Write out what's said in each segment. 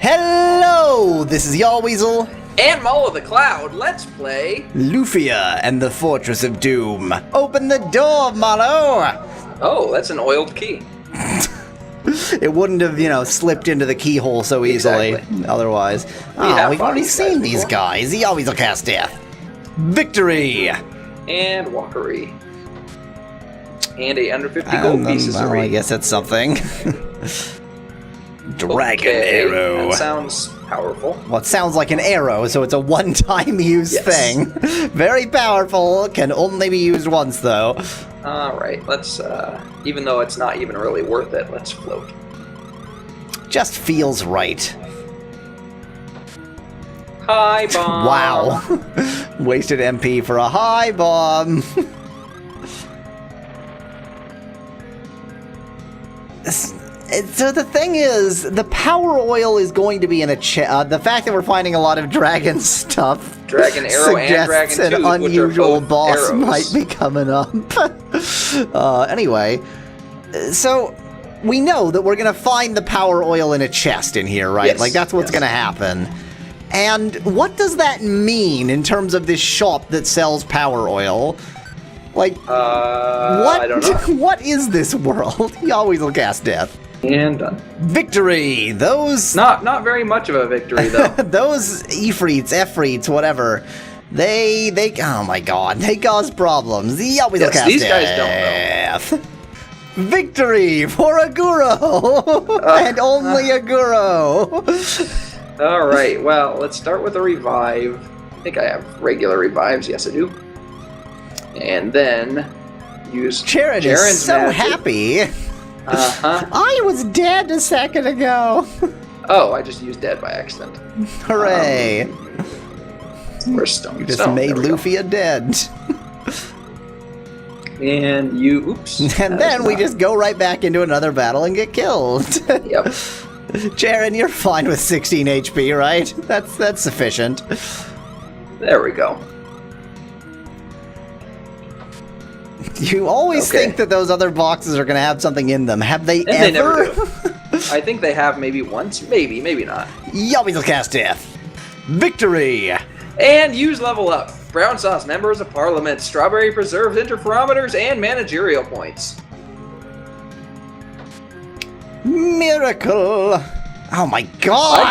Hello, this is Yahweasel. And Mallow the Cloud, let's play Lufia and the Fortress of Doom. Open the door, Mallow! Oh, that's an oiled key. It wouldn't have, slipped into the keyhole so easily, otherwise. We've already seen these guys. The Yahweasel cast death. Victory! And walkery. And a under 50 gold pieces. Well, I guess that's something. Dragon arrow. That sounds powerful. Well, it sounds like an arrow, so it's a one-time use thing. Very powerful, can only be used once, though. Alright, let's, even though it's not even really worth it, let's float. Just feels right. High bomb! Wow. Wasted MP for a high bomb. So the thing is, the power oil is going to be in a the fact that we're finding a lot of dragon stuff Dragon arrow and dragon suggests an unusual boss arrows. might be coming up. Anyway, so we know that we're going to find the power oil in a chest in here, right? Yes, like, that's what's going to happen. And what does that mean in terms of this shop that sells power oil? Like, what? I don't know. What is this world? You always will cast death. And done. Victory! Those... Not very much of a victory, though. Those Efreets, whatever, they... Oh my god, they cause problems. The always will cast these death. guys don't know. Victory for Aguro! And only Aguro! Alright, well, let's start with a revive. I think I have regular revives. Yes, I do. And then use Charon is so magic. happy. Uh-huh. I was dead a second ago. Oh, I just used dead by accident. Hooray. Where's stone? You just Stone, made there we go. Lufia dead. And you, oops. And then we just go right back into another battle and get killed. Yep. Charon, you're fine with 16 HP, right? That's sufficient. There we go. You always think that those other boxes are going to have something in them. Have they And ever? they never do. I think they have maybe once. Maybe not. Yahweasel cast death. Victory! And use level up. Brown sauce, members of parliament, strawberry preserves, interferometers, and managerial points. Miracle! Oh my god!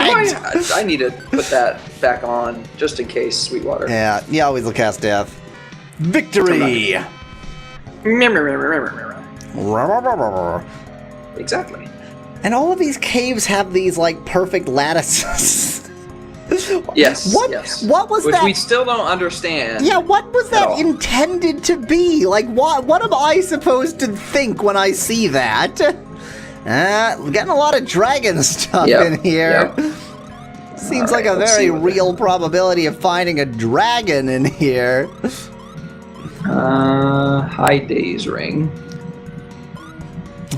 I need to put that back on, just in case, Sweetwater. Yeah, Yahweasel cast death. Victory! Exactly. And all of these caves have these, like, perfect lattices. Yes. What was Which that? we still don't understand. Yeah, what was that intended to be? Like, what am I supposed to think when I see that? We're getting a lot of dragon stuff in here. Yep. Seems like a very real probability of finding a dragon in here. High Days Ring.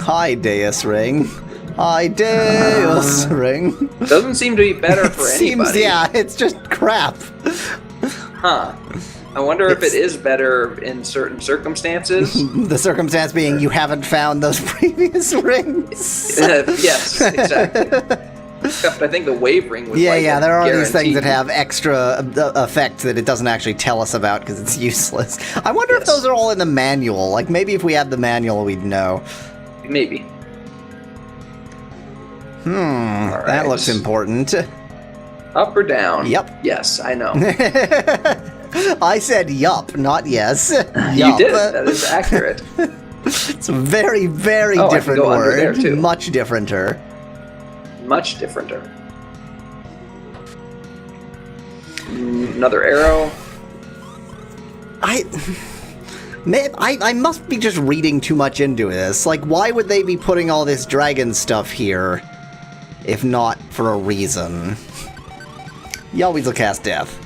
High Deus Ring. High Deus Ring. Doesn't seem to be better for anybody. Yeah, it's just crap. Huh. I wonder if it is better in certain circumstances. The circumstance being you haven't found those previous rings. Yes, exactly. Except I think the wave ring was Yeah, there are these things that have extra effects that it doesn't actually tell us about because it's useless. I wonder if those are all in the manual. Like, maybe if we had the manual, we'd know. Maybe. Right. That looks important. Up or down? Yep. Yes, I know. I said yup, not yes. You did. That is accurate. It's a very, very I different can go under there, word. too. Much differenter. Much differenter. Another arrow. I must be just reading too much into this. Like, why would they be putting all this dragon stuff here, if not for a reason? Yahweasel cast death.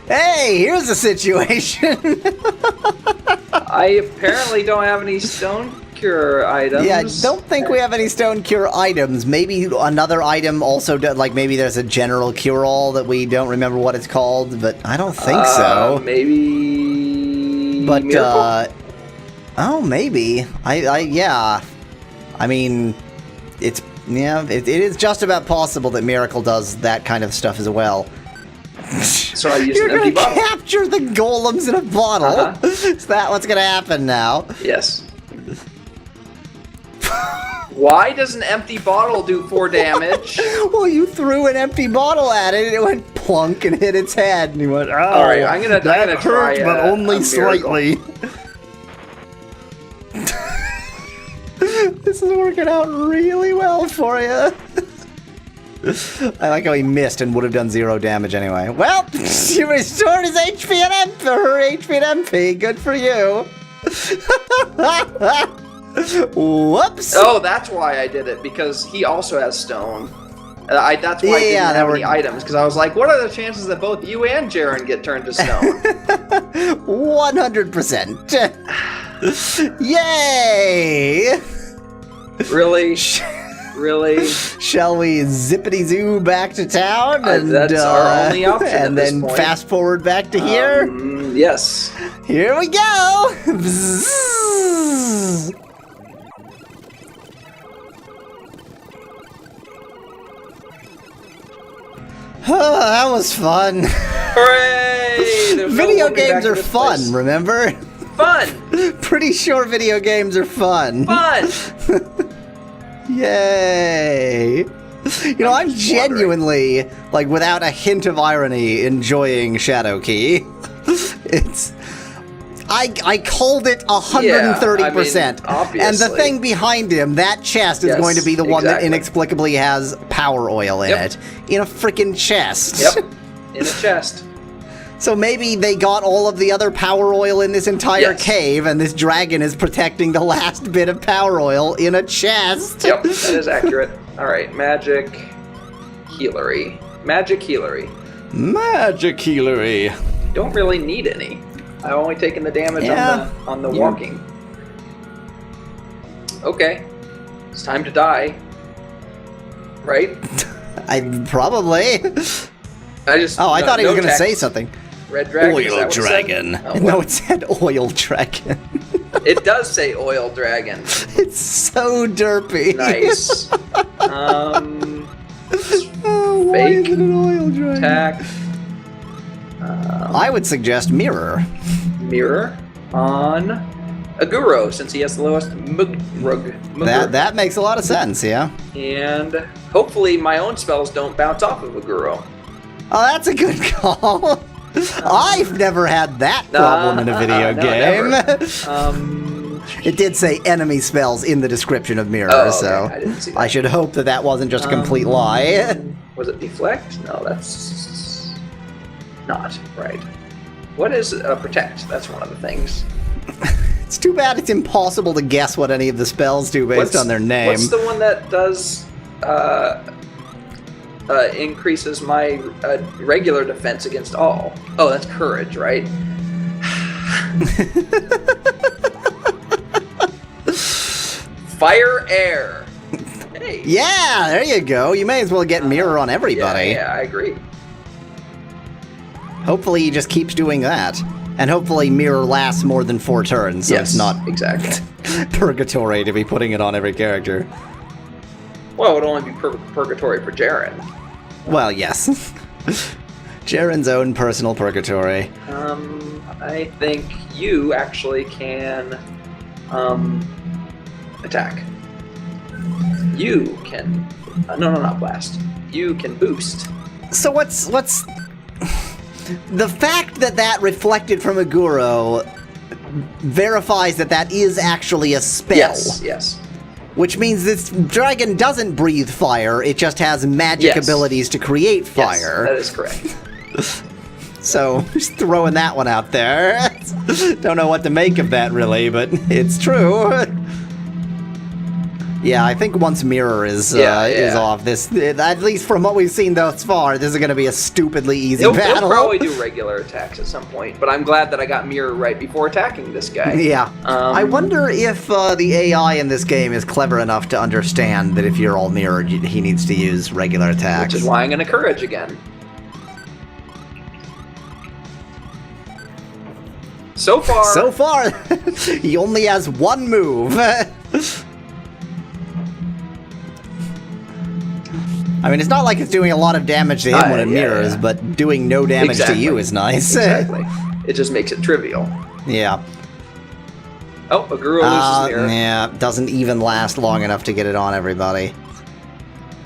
Hey, here's a situation! I apparently don't have any stone cure items. Yeah, I don't think we have any stone cure items. Maybe another item also, like maybe there's a general cure-all that we don't remember what it's called, but I don't think so. Maybe... But, Miracle? Oh, maybe. Yeah. I mean, it's Yeah, it is just about possible that Miracle does that kind of stuff as well. So I use You're an empty gonna bottle. capture the golems in a bottle? Is that what's gonna happen now? Yes. Why does an empty bottle do 4 damage? Well, you threw an empty bottle at it, and it went plunk and hit its head, and you went, "Oh, All right, I'm gonna that try hurt, but only slightly." This is working out really well for you. I like how he missed and would have done 0 damage anyway. Well, you restored his HP and MP, her HP and MP. Good for you. Whoops. Oh, that's why I did it, because he also has stone. That's why I didn't have any items, because I was like, what are the chances that both you and Jaren get turned to stone? 100%. Yay! Really? Really? Shall we zippity-zoo back to town? And, that's our only option and at this then point. fast forward back to here? Yes. Here we go! Bzzz. Oh, that was fun. Hooray! There's no Video looking back games to are this fun, place. remember? Fun! Pretty sure video games are fun. Fun! Yay! You know, I'm genuinely, like, without a hint of irony, enjoying Shadow Key. It's... I called it 130%. Yeah, I mean, obviously. And the thing behind him, that chest, is going to be the one that inexplicably has power oil in it. In a freaking chest. Yep. In a chest. So maybe they got all of the other power oil in this entire cave, and this dragon is protecting the last bit of power oil in a chest. Yep, that is accurate. Alright, magic healery. Magic healery. Magic healery. Don't really need any. I've only taken the damage on the walking. Okay. It's time to die. Right? Probably. I thought he was going to say something. Red dragon. Oil dragon. Oh, no, it said oil dragon. It does say oil dragon. It's so derpy. Nice. Why is it an oil dragon? Attack. I would suggest mirror. Mirror on Aguro, since he has the lowest That makes a lot of sense, yeah. And hopefully my own spells don't bounce off of Aguro. Oh, that's a good call. I've never had that problem in a video game. It did say enemy spells in the description of mirror, so I didn't see that. I should hope that that wasn't just a complete lie. Was it deflect? No, that's not right. What is protect? That's one of the things. It's too bad it's impossible to guess what any of the spells do based on their name. What's the one that does increases my regular defense against all? Oh, that's courage, right? Fire air. Hey. Yeah, there you go. You may as well get mirror on everybody. Yeah, I agree. Hopefully he just keeps doing that. And hopefully mirror lasts more than 4 turns, so it's not exactly purgatory to be putting it on every character. Well, it would only be purgatory for Jaren. Well, yes. Jaren's own personal purgatory. I think you actually can attack. You can no, not blast. You can boost. So what's the fact that reflected from Aguro verifies that is actually a spell. Yes. Which means this dragon doesn't breathe fire, it just has magic abilities to create fire. Yes, that is correct. So, just throwing that one out there. Don't know what to make of that, really, but it's true. Yeah, I think once mirror is off, this, at least from what we've seen thus far, this is going to be a stupidly easy battle. He'll probably do regular attacks at some point, but I'm glad that I got mirror right before attacking this guy. Yeah. I wonder if the AI in this game is clever enough to understand that if you're all mirrored, he needs to use regular attacks. Which is why I'm going to courage again. So far, he only has one move. I mean, it's not like it's doing a lot of damage to him when it mirrors, yeah. but doing no damage to you is nice. Exactly. It just makes it trivial. Yeah. Oh, a Guru loses mirror. Yeah, doesn't even last long enough to get it on everybody.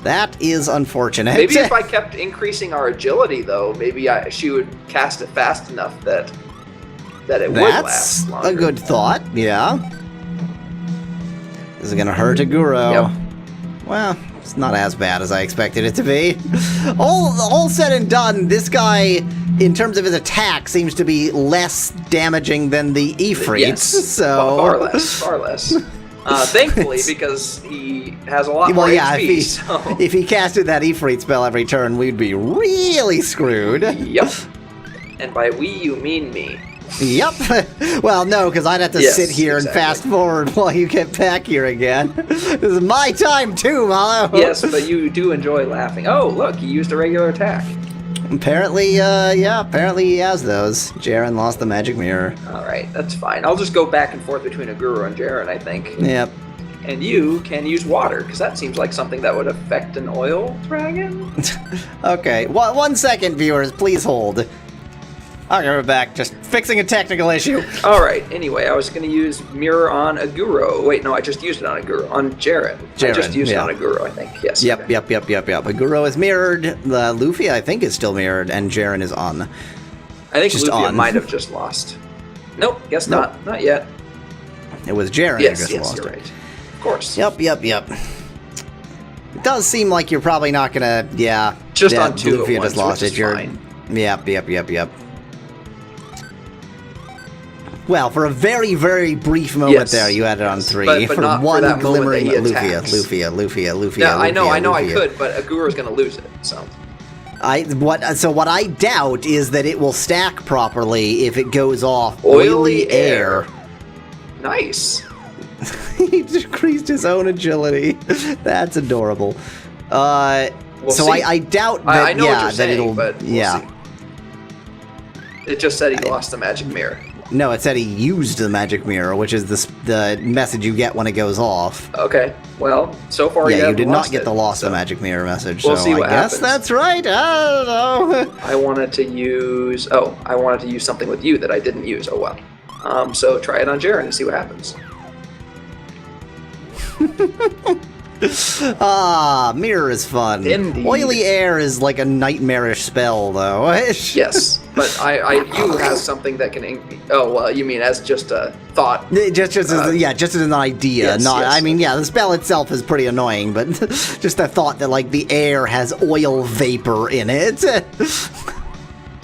That is unfortunate. Maybe if I kept increasing our agility, though, maybe she would cast it fast enough that it would last longer. That's a good thought, yeah. This is gonna hurt a Guru. Yep. Well, it's not as bad as I expected it to be. All said and done, this guy, in terms of his attack, seems to be less damaging than the Ifrit. Yes, so far less. Thankfully, because he has a lot more HP. If he casted that Ifrit spell every turn, we'd be really screwed. Yep. And by we, you mean me. Yep. Well, no, because I'd have to sit here and fast forward while you get back here again. This is my time too, Mallow. Yes, but you do enjoy laughing. Oh, look, he used a regular attack. Apparently, apparently he has those. Jaren lost the magic mirror. Alright, that's fine. I'll just go back and forth between a Guru and Jaren, I think. Yep. And you can use water, because that seems like something that would affect an oil dragon. Okay, 1 second, viewers, please hold. Okay, we're back. Just fixing a technical issue. Alright, anyway, I was going to use Mirror on a Guru. Wait, no, I just used it on a Guru. On Jaren. I just used it on a Guru, I think. Yes. Yep, okay. yep. A Guru is mirrored. The Lufia, I think, is still mirrored, and Jaren is on. I think Lufia might have just lost. Nope, guess not. Not yet. It was Jaren who just lost. You're right. Of course. Yep. It does seem like you're probably not gonna, just on 2 Lufia at once, just lost which it. Is fine. Yep. Well, for a very, very brief moment there, you had it on 3. But for not one for that glimmering Lufia. Yeah, I know I could, but a Guru's going to lose it, so. What I doubt is that it will stack properly if it goes off oily air. Nice. He decreased his own agility. That's adorable. I doubt that. I know what you're saying, it'll. But we'll see. It just said he lost the magic mirror. No, it said he used the magic mirror, which is the message you get when it goes off. Okay, well, so far you did not get the lost the magic mirror message. We'll so see what I guess happens. that's right. I don't know. I wanted to use something with you that I didn't use. Oh well. So try it on Jaren and see what happens. Mirror is fun. Indeed. Oily air is like a nightmarish spell, though. Yes, but you has something that can. Oh well, you mean as just a thought? Just as an idea. Yes, the spell itself is pretty annoying, but just the thought that like the air has oil vapor in it.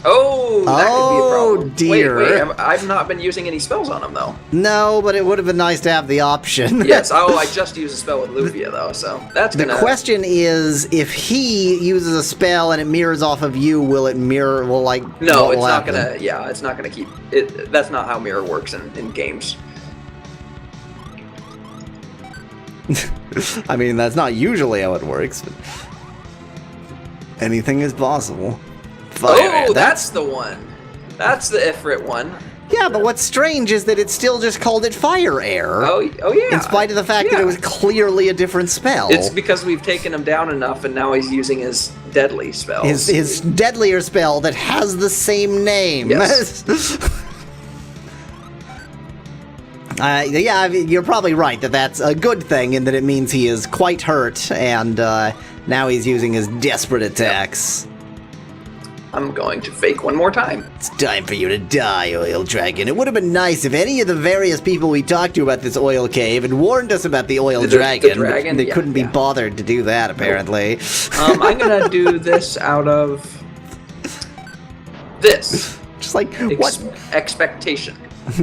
Oh, that could be a problem. Dear. Wait, I've not been using any spells on him, though. No, but it would have been nice to have the option. Yes, I just used a spell with Lufia, though, so that's The question is, if he uses a spell and it mirrors off of you, will it mirror, No, it's not gonna, it's not gonna keep, that's not how mirror works in games. I mean, that's not usually how it works, but anything is possible. Oh, that's the one. That's the Ifrit one. Yeah, but what's strange is that it still just called it fire air. Oh yeah. In spite of the fact that it was clearly a different spell. It's because we've taken him down enough, and now he's using his deadly spells. His deadlier spell that has the same name. Yes. You're probably right that that's a good thing in that it means he is quite hurt, and now he's using his desperate attacks. I'm going to fake one more time. It's time for you to die, Oil Dragon. It would have been nice if any of the various people we talked to about this oil cave had warned us about the Oil Dragon, but they couldn't be bothered to do that, apparently. I'm going to do this out of this. Just like, what? Expectation.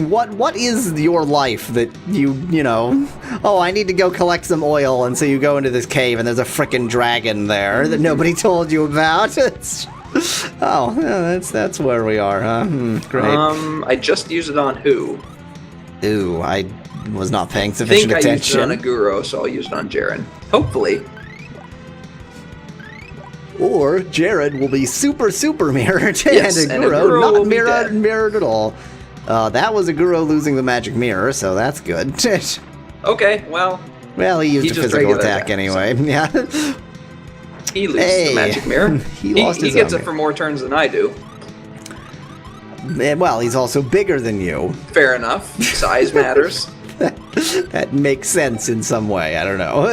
What is your life that you know, oh, I need to go collect some oil, and so you go into this cave and there's a frickin' dragon there that nobody told you about? Oh, yeah, that's where we are, huh? Great. I just used it on who? Ooh, I was not paying sufficient attention. I used it on a Guru, so I'll use it on Jaren. Hopefully. Or Jared will be super mirrored, yes, and a Guru not mirrored at all. That was a Guru losing the magic mirror, so that's good. Okay, well... Well, he used a physical attack anyway, so. yeah. He loses the magic mirror. He lost his He gets own it for more turns than I do. Well, he's also bigger than you. Fair enough. Size matters. That makes sense in some way. I don't know.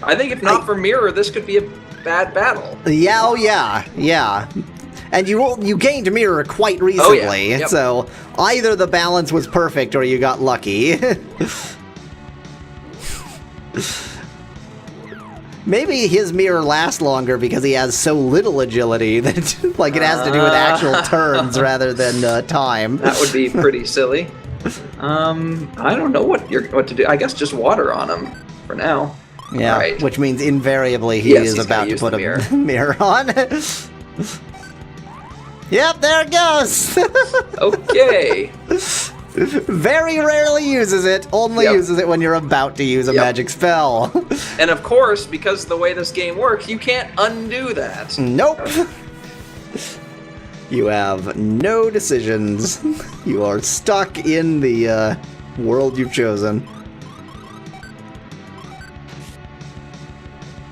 I think if not for mirror, this could be a bad battle. Yeah, oh yeah. And you gained mirror quite recently, Oh, yeah. Yep. so either the balance was perfect or you got lucky. Maybe his mirror lasts longer because he has so little agility that like it has to do with actual turns rather than time. That would be pretty silly. I don't know what to do. I guess just water on him for now. Yeah, right. Which means invariably he is about to put a mirror on. Yep, there it goes. Okay. Very rarely uses it. Only uses it when you're about to use a magic spell. And of course, because of the way this game works, you can't undo that. Nope. You have no decisions. You are stuck in the world you've chosen.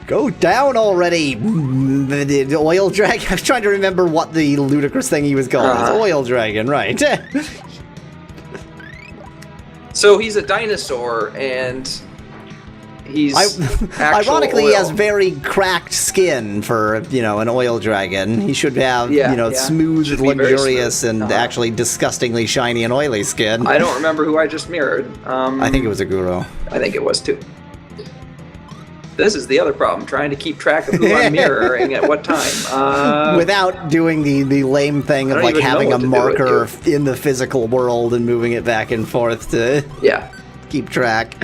Go down already! The oil dragon? I was trying to remember what the ludicrous thing he was called. It's oil dragon, right. So he's a dinosaur, and he's ironically, oil. he has very cracked skin for, an oil dragon. He should have, smooth, luxurious, smooth. And actually disgustingly shiny and oily skin. I don't remember who I just mirrored. I think it was a guru. I think it was too. This is the other problem, trying to keep track of who I'm mirroring at what time. Without doing the lame thing of like having a marker in the physical world and moving it back and forth to keep track.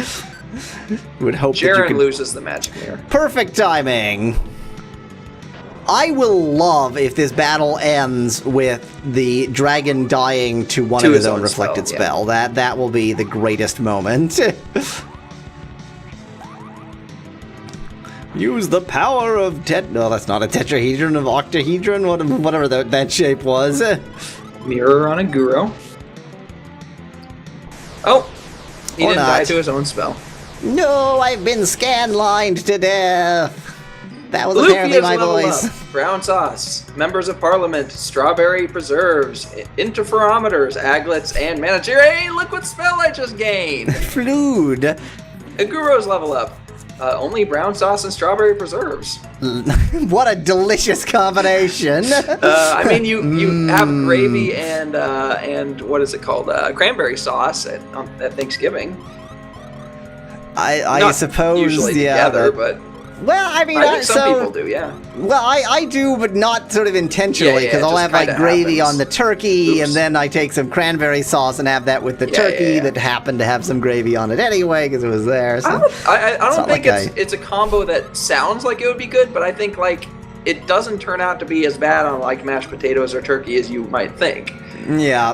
Would hope Jaren that you could... loses the magic mirror. Perfect timing! I will love if this battle ends with the dragon dying to one of his own reflected spell. That will be the greatest moment. Use the power of no, that's not a tetrahedron, of octahedron, whatever that shape was. Mirror on a Guru. Oh! He didn't die to his own spell. No, I've been scan-lined to death. That was Lufia's apparently my level voice. Up. Brown sauce, members of parliament, strawberry preserves, interferometers, aglets, and manager. Hey, look what spell I just gained! Fluid. A Guru's level up. Only brown sauce and strawberry preserves. What a delicious combination! I mean, you have gravy and what is it called? Cranberry sauce at Thanksgiving. I suppose, usually together, but well, I mean, I think some people do, yeah. Well, I do, but not sort of intentionally, because I'll have like gravy on the turkey, and then I take some cranberry sauce and have that with the turkey that happened to have some gravy on it anyway, because it was there. So I don't think it's a combo that sounds like it would be good, but I think like it doesn't turn out to be as bad on like mashed potatoes or turkey as you might think. Yeah.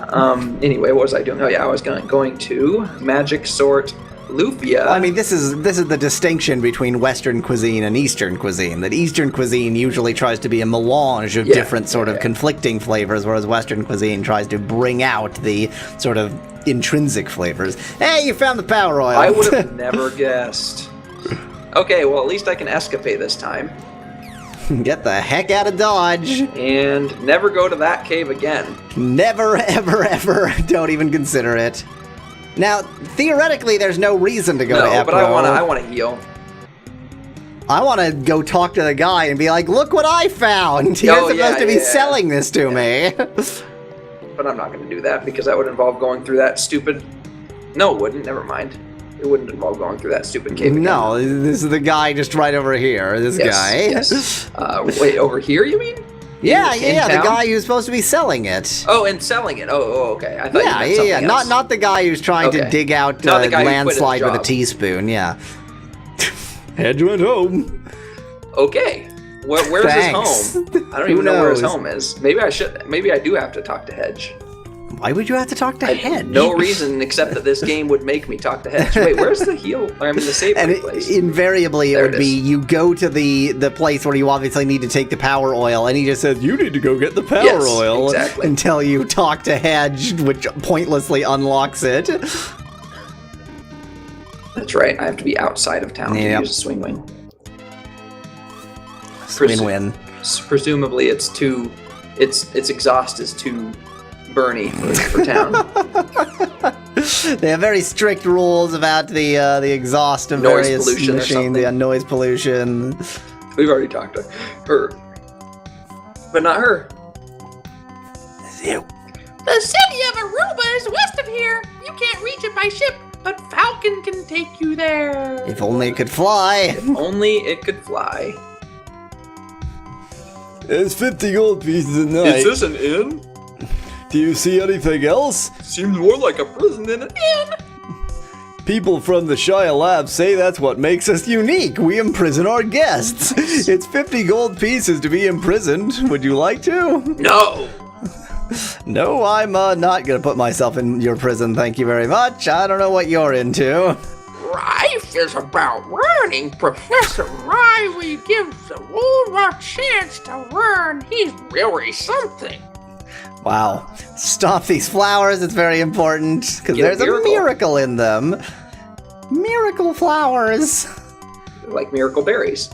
Anyway, what was I doing? Oh yeah, I was going to magic sort Lufia. Well, I mean, this is the distinction between Western cuisine and Eastern cuisine. That Eastern cuisine usually tries to be a melange of different sort of conflicting flavors, whereas Western cuisine tries to bring out the sort of intrinsic flavors. Hey, you found the power oil. I would have never guessed. Okay, well, at least I can escapade this time. Get the heck out of Dodge. And never go to that cave again. Never, ever, ever. Don't even consider it. Now, theoretically, there's no reason to go to Epro. But I want to heal. I want to go talk to the guy and be like, look what I found! You're supposed to be selling this to me. But I'm not going to do that, because that would involve going through that stupid... No, it wouldn't. Never mind. It wouldn't involve going through that stupid cave again. No, this is the guy just right over here. This guy. Yes. Wait, over here, you mean? Yeah, the guy who's supposed to be selling it. Oh, and selling it. Oh, okay. I thought you meant something else. Not the guy who's trying to dig out landslide with a teaspoon. Yeah. Hedge went home. Okay. Where's his home? I don't even know where his home is. Maybe I should. Maybe I do have to talk to Hedge. Why would you have to talk to Hedge? No reason except that this game would make me talk to Hedge. Wait, where's the heal? I mean, the save place. Invariably, it would be you go to the place where you obviously need to take the power oil, and he just says, you need to go get the power oil until you talk to Hedge, which pointlessly unlocks it. That's right. I have to be outside of town to use a swing wing. Win-win. Presumably, its exhaust is too burny for town. They have very strict rules about the exhaust of Noise various pollution or machines, the something. noise pollution. We've already talked to her, but not her. You. The city of Aruba is west of here. You can't reach it by ship, but Falcon can take you there. If only it could fly. If only it could fly. There's 50 gold pieces a night. Is this an inn? Do you see anything else? Seems more like a prison than an inn. People from the Shia Lab say that's what makes us unique. We imprison our guests. It's 50 gold pieces to be imprisoned. Would you like to? No. No, I'm not gonna put myself in your prison, thank you very much. I don't know what you're into. Life is about learning. Professor Riley gives the world a chance to learn. He's really something. Wow. Stop these flowers, it's very important, because Get a there's a miracle. miracle in them. Miracle flowers. Like miracle berries.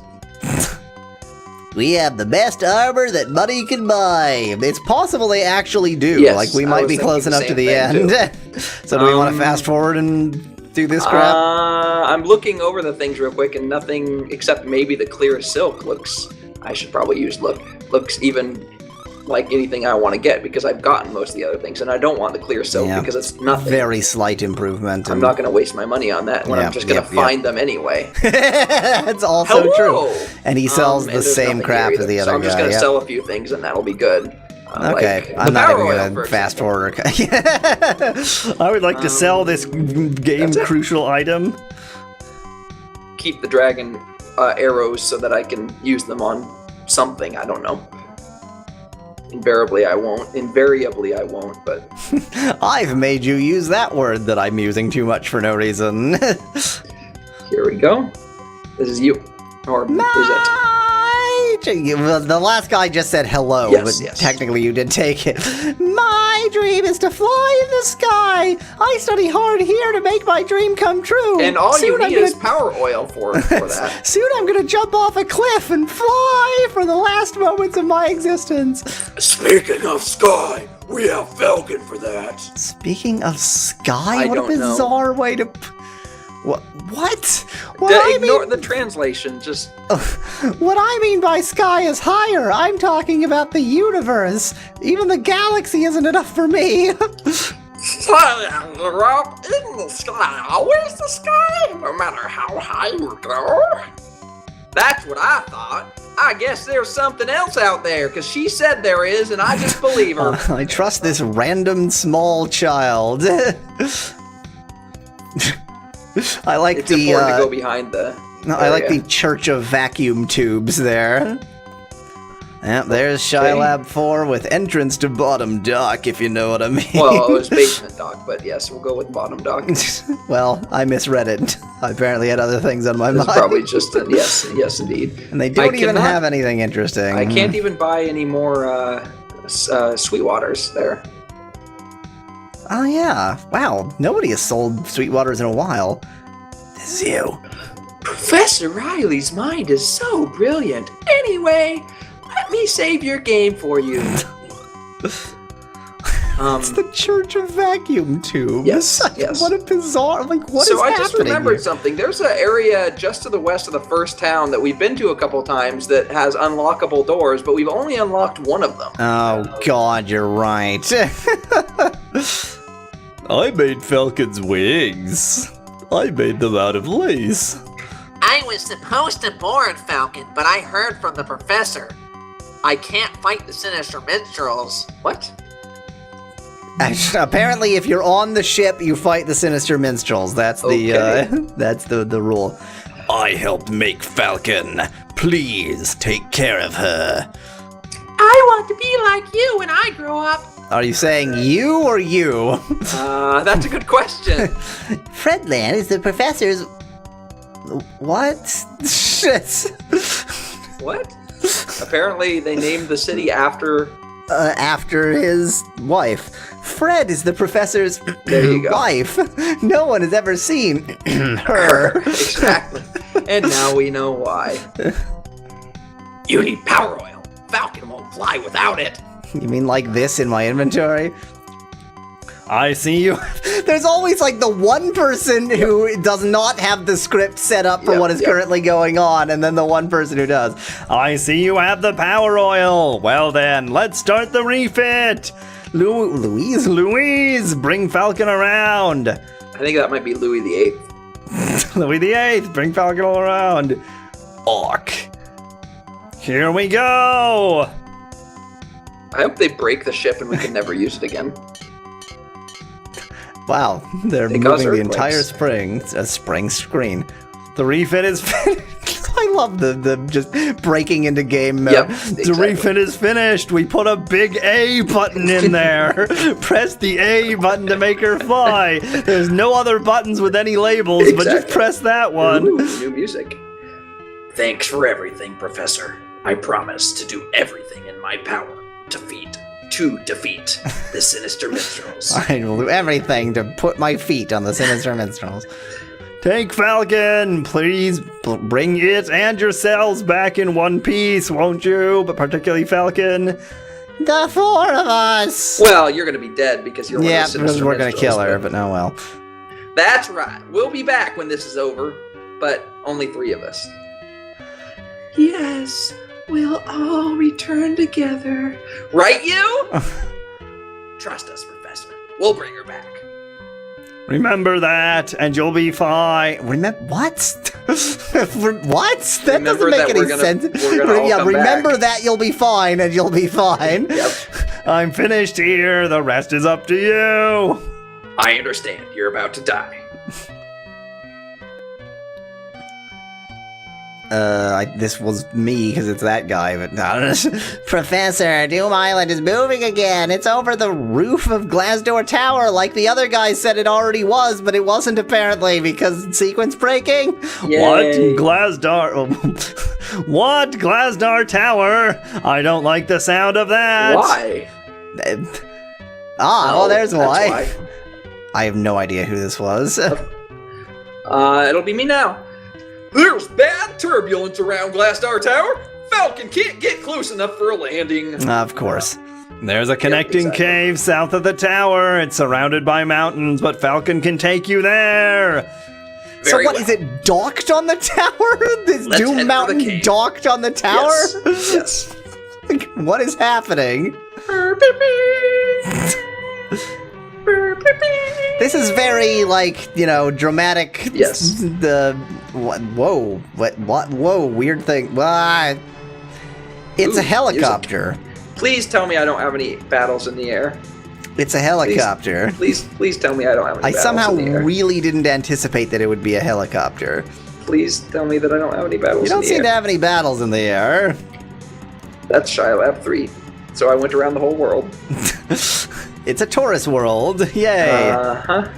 We have the best armor that money can buy. It's possible they actually do. Yes, like, we I might was be close thinking enough the to the same end. So do we want to fast forward and do this crap? I'm looking over the things real quick, and nothing except maybe the clear silk looks. I should probably use looks even like anything I want to get, because I've gotten most of the other things, and I don't want the clear silk Yeah. because it's nothing. Very slight improvement. I'm not going to waste my money on that when I'm just going to find them anyway. It's also Hello! true. And he sells And the there's same nothing crap here as the either. other So I'm just guy. going to Yep. sell a few things, and that'll be good. Okay, Like I'm the not power even oil, gonna for fast example. forward. I would like to sell this game that's it. crucial item. Keep the dragon arrows so that I can use them on something. I don't know. Invariably, I won't, but I've made you use that word that I'm using too much for no reason. here we go. This is you. Or is it? Well, the last guy just said hello, Yes, but yes. technically you did take it. My dream is to fly in the sky. I study hard here to make my dream come true. And all Soon you I'm need gonna- is power oil for that. Soon I'm gonna jump off a cliff and fly for the last moments of my existence. Speaking of sky, we have Falcon for that. Speaking of sky, I what a don't know. bizarre way to... What? What I Ignore mean, the translation. Just what I mean by sky is higher. I'm talking about the universe. Even the galaxy isn't enough for me. flying up in the sky. Always the sky, no matter how high you go. That's what I thought. I guess there's something else out there, because she said there is, and I just believe her. I trust this random small child. I like It's the important to go behind the. I like the area. Church of Vacuum Tubes there. Yep, there's Okay. Shylab 4 with entrance to bottom dock, if you know what I mean. Well, it was basement dock, but yes, we'll go with bottom dock. This Well, I misread it. I apparently had other things on my is mind. probably just a yes, indeed. And they don't I even cannot- have anything interesting. I can't even buy any more Sweetwaters there. Oh yeah. Wow, nobody has sold Sweetwaters in a while. This is you. Professor Riley's mind is so brilliant. Anyway, let me save your game for you. It's the Church of Vacuum Tubes. Yes, yes. What a bizarre, what is So I happening just remembered here? something. There's an area just to the west of the first town that we've been to a couple times that has unlockable doors, but we've only unlocked one of them. Oh god, you're right. I made Falcon's wings. I made them out of lace. I was supposed to board Falcon, but I heard from the professor. I can't fight the sinister minstrels. What? Apparently, if you're on the ship, you fight the sinister minstrels. That's the Okay. that's the rule. I helped make Falcon. Please take care of her. I want to be like you when I grow up. Are you saying you or you? That's a good question. Fredland is the professor's. What? Shit. What? Apparently, they named the city after. After his wife. Fred is the professor's There you go. wife. No one has ever seen her. Exactly. And now we know why. You need power oil. Falcon won't fly without it. You mean like this in my inventory? I see you. There's always like the one person who does not have the script set up for what is currently going on, and then the one person who does. I see you have the power oil. Well then, let's start the refit. Louise, bring Falcon around. I think that might be Louis VIII. Louis VIII, bring Falcon around. Orc. Here we go. I hope they break the ship and we can never use it again. Wow, they're They cause moving the entire earthquakes. spring screen. The refit is finished. I love the just breaking into game mode. Yep, The exactly. refit is finished. We put a big A button in there. Press the A button to make her fly. There's no other buttons with any labels, but just Exactly. press that one. Ooh, new music. Thanks for everything, Professor. I promise to do everything in my power to defeat the sinister minstrels. I will do everything to put my feet on the sinister minstrels. Take Falcon, please bring it and yourselves back in one piece, won't you? But particularly Falcon. The four of us! Well, you're gonna be dead because you're one Yeah, of the sinister we're gonna minstrels, kill her, but- but no well. That's right. We'll be back when this is over, but only 3 of us. Yes, we'll all return together. Right, you? Trust us, Professor. We'll bring her back. Remember that, and you'll be fine. Remember what? What? That Remember doesn't make that any we're gonna- sense. we're gonna all Yeah, come remember back. that you'll be fine, and you'll be fine. Yep. I'm finished here. The rest is up to you. I understand. You're about to die. This was me because it's that guy, but I don't know. Professor, Doom Island is moving again. It's over the roof of Glassdoor Tower, like the other guy said it already was, but it wasn't apparently because sequence breaking. Yay. What? Glasdar? What? Glasdar Tower? I don't like the sound of that. Why? Well, there's that's why. I have no idea who this was. It'll be me now. There's bad turbulence around Glassdoor Tower. Falcon can't get close enough for a landing. Of course. There's a connecting exactly. cave south of the tower. It's surrounded by mountains, but Falcon can take you there. So Very what, well. is it docked on the tower? Is Let's head Doom for the Mountain cave. docked on the tower? Yes. Like, what is happening? This is very, like, dramatic. Yes. Whoa, weird thing. It's Ooh, a helicopter. Please tell me I don't have any battles in the air. It's a helicopter. Please tell me I don't have any I battles somehow in the air. really didn't anticipate that it would be a helicopter. Please tell me that I don't have any battles You don't in the seem air. to have any battles in the air. That's Shy Lab 3. So I went around the whole world. It's a tourist world. Yay. Uh-huh.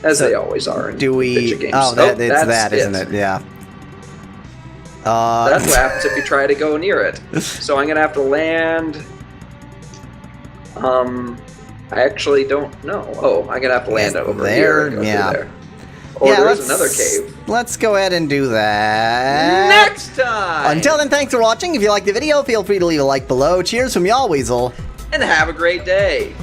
As they always are in Do we... video games. Oh, that's it's that, isn't it? Yeah. That's what happens if you try to go near it. So I'm gonna have to land... I actually don't know. Oh, I'm gonna have to land over there, here and go yeah. through there. Or Yeah, there's let's- another cave. Let's go ahead and do that. Next time! Until then, thanks for watching. If you liked the video, feel free to leave a like below. Cheers from Yahweasel. And have a great day!